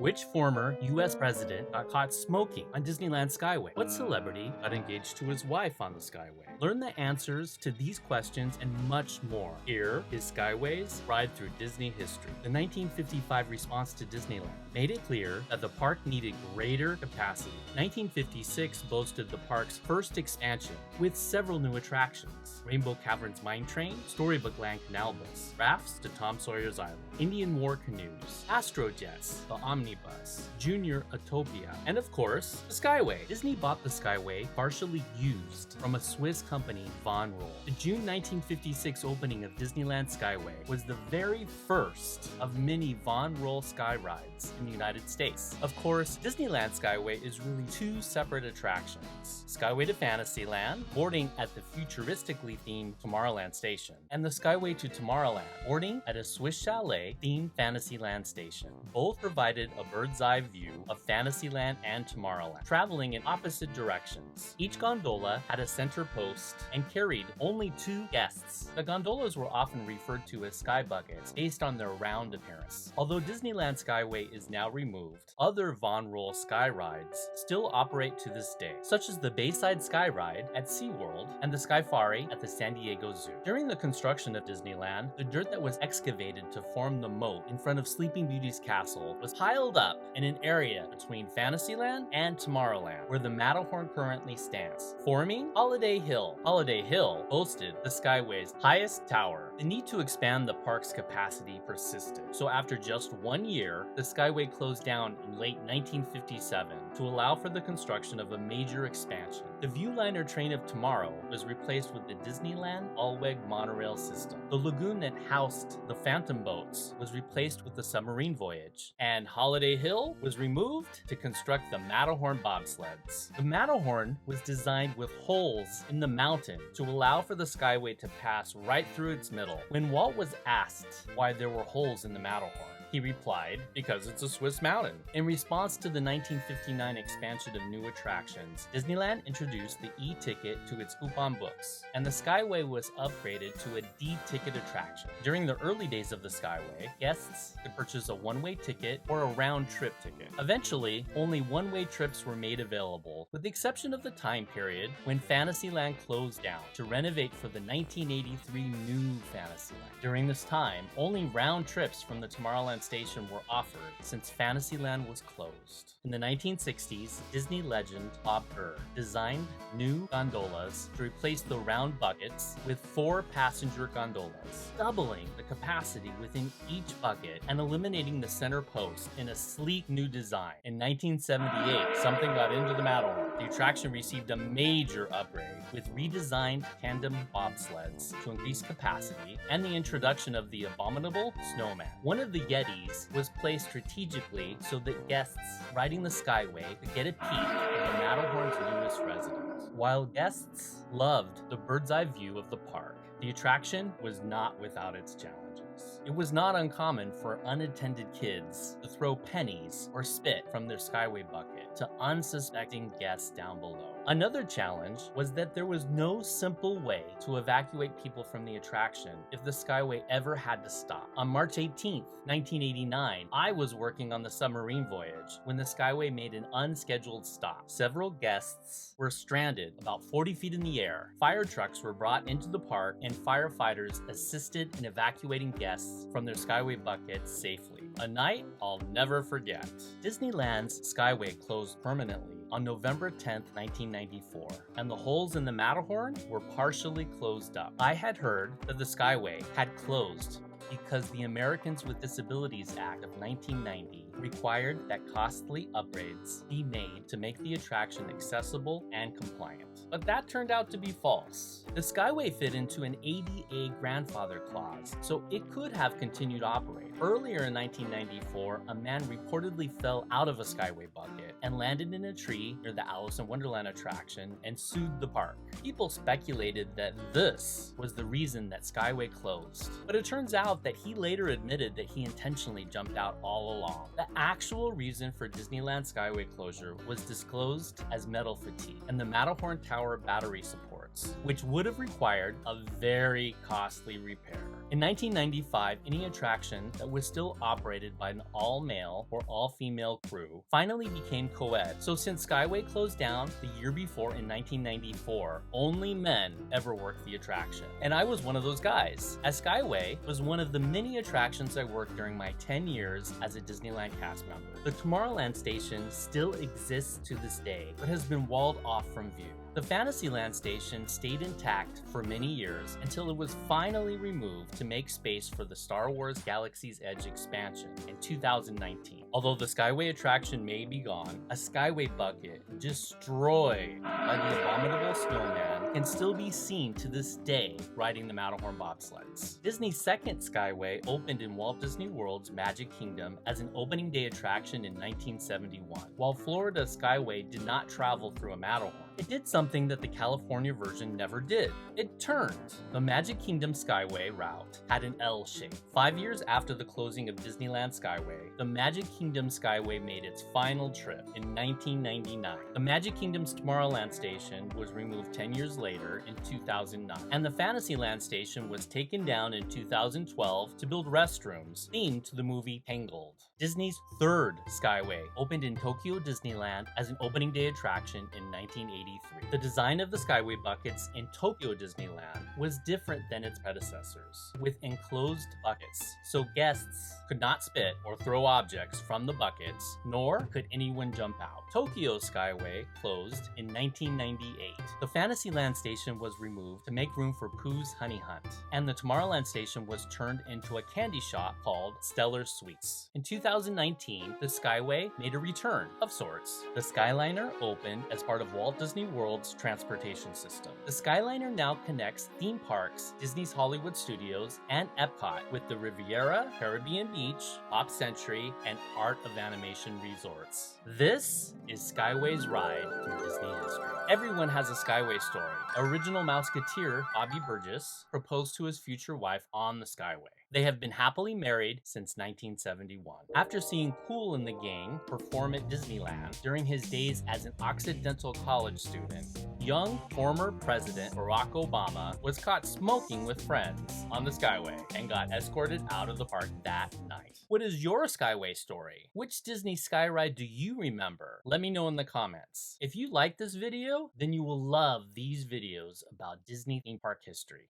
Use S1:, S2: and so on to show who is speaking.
S1: Which former US president got caught smoking on Disneyland Skyway? What celebrity got engaged to his wife on the Skyway? Learn the answers to these questions and much more. Here is Skyway's Ride Through Disney History. The 1955 response to Disneyland made it clear that the park needed greater capacity. 1956 boasted the park's first expansion with several new attractions: Rainbow Caverns Mine Train, Storybook Land Canal Bus, Rafts to Tom Sawyer's Island, Indian War Canoes, Astro-Jets, the Omnibus, Junior Autopia, and of course, the Skyway. Disney bought the Skyway partially used from a Swiss company, Von Roll. The June 1956 opening of Disneyland Skyway was the very first of many Von Roll Skyrides in the United States. Of course, Disneyland Skyway is really two separate attractions: Skyway to Fantasyland, boarding at the futuristically themed Tomorrowland station, and the Skyway to Tomorrowland, boarding at a Swiss chalet themed Fantasyland station. Both provided a bird's eye view of Fantasyland and Tomorrowland, traveling in opposite directions. Each gondola had a center post and carried only 2 guests. The gondolas were often referred to as sky buckets based on their round appearance. Although Disneyland Skyway is now removed, other Von Roll sky rides still operate to this day, such as the Bayside Skyride at SeaWorld and the Skyfari at the San Diego Zoo. During the construction of Disneyland, the dirt that was excavated to form the moat in front of Sleeping Beauty's castle was piled up in an area between Fantasyland and Tomorrowland, where the Matterhorn currently stands, forming Holiday Hill. Holiday Hill boasted the Skyway's highest tower. The need to expand the park's capacity persisted, so after just 1 year, the Skyway closed down in late 1957 to allow for the construction of a major expansion. The Viewliner Train of Tomorrow was replaced with the Disneyland All-Weg monorail system. The lagoon that housed the Phantom boats was replaced with the submarine voyage, and Holiday Hill was removed to construct the Matterhorn Bobsleds. The Matterhorn was designed with holes in the mountain to allow for the Skyway to pass right through its middle. When Walt was asked why there were holes in the Matterhorn, he replied, "Because it's a Swiss mountain." In response to the 1959 expansion of new attractions, Disneyland introduced the e-ticket to its coupon books, and the Skyway was upgraded to a D-ticket attraction. During the early days of the Skyway, guests could purchase a one-way ticket or a round-trip ticket. Eventually, only one-way trips were made available, with the exception of the time period when Fantasyland closed down to renovate for the 1983 new Fantasyland. During this time, only round trips from the Tomorrowland station were offered since Fantasyland was closed. In the 1960s, Disney legend Bob Gurr designed new gondolas to replace the round buckets with 4 passenger gondolas, doubling the capacity within each bucket and eliminating the center post in a sleek new design. In 1978, something got into the Matterhorn. The attraction received a major upgrade with redesigned tandem bobsleds to increase capacity and the introduction of the abominable snowman. One of the Yetis was placed strategically so that guests riding the Skyway could get a peek of the Matterhorn's newest residence. While guests loved the bird's eye view of the park, the attraction was not without its challenges. It was not uncommon for unattended kids to throw pennies or spit from their Skyway bucket to unsuspecting guests down below. Another challenge was that there was no simple way to evacuate people from the attraction if the Skyway ever had to stop. On March 18, 1989, I was working on the submarine voyage when the Skyway made an unscheduled stop. Several guests were stranded about 40 feet in the air. Fire trucks were brought into the park and firefighters assisted in evacuating guests from their Skyway buckets safely. A night I'll never forget. Disneyland's Skyway closed permanently on November 10, 1994, and the holes in the Matterhorn were partially closed up. I had heard that the Skyway had closed because the Americans with Disabilities Act of 1990 required that costly upgrades be made to make the attraction accessible and compliant. But that turned out to be false. The Skyway fit into an ADA grandfather clause, so it could have continued operating. Earlier in 1994, a man reportedly fell out of a Skyway bucket and landed in a tree near the Alice in Wonderland attraction and sued the park. People speculated that this was the reason that Skyway closed, but it turns out that he later admitted that he intentionally jumped out all along. The actual reason for Disneyland Skyway closure was disclosed as metal fatigue and the Matterhorn Tower battery supports, which would have required a very costly repair. In 1995, any attraction that was still operated by an all-male or all-female crew finally became co-ed. So since Skyway closed down the year before in 1994, only men ever worked the attraction. And I was one of those guys, as Skyway was one of the many attractions I worked during my 10 years as a Disneyland cast member. The Tomorrowland station still exists to this day, but has been walled off from view. The Fantasyland station stayed intact for many years until it was finally removed to make space for the Star Wars Galaxy's Edge expansion in 2019. Although the Skyway attraction may be gone, a Skyway bucket destroyed by the abominable snowman can still be seen to this day riding the Matterhorn Bobsleds. Disney's second Skyway opened in Walt Disney World's Magic Kingdom as an opening day attraction in 1971. While Florida Skyway did not travel through a Matterhorn, it did something that the California version never did. It turned. The Magic Kingdom Skyway route had an L shape. 5 years after the closing of Disneyland Skyway, the Magic Kingdom Skyway made its final trip in 1999. The Magic Kingdom's Tomorrowland station was removed 10 years later in 2009, and the Fantasyland station was taken down in 2012 to build restrooms themed to the movie Tangled. Disney's third Skyway opened in Tokyo Disneyland as an opening day attraction in 1983. The design of the Skyway buckets in Tokyo Disneyland was different than its predecessors, with enclosed buckets, so guests could not spit or throw objects from the buckets, nor could anyone jump out. Tokyo Skyway closed in 1998. The Fantasyland station was removed to make room for Pooh's Honey Hunt, and the Tomorrowland station was turned into a candy shop called Stellar Sweets. In 2019, the Skyway made a return of sorts. The Skyliner opened as part of Walt Disney World's transportation system. The Skyliner now connects theme parks, Disney's Hollywood Studios, and Epcot with the Riviera, Caribbean Beach, Pop Century, and Art of Animation resorts. This is Skyway's ride through Disney history. Everyone has a Skyway story. Original Mousketeer Bobby Burgess proposed to his future wife on the Skyway. They have been happily married since 1971. After seeing Kool and the Gang perform at Disneyland during his days as an Occidental college student, young former President Barack Obama was caught smoking with friends on the Skyway and got escorted out of the park that night. What is your Skyway story? Which Disney Skyride do you remember? Let me know in the comments. If you like this video, then you will love these videos about Disney theme park history.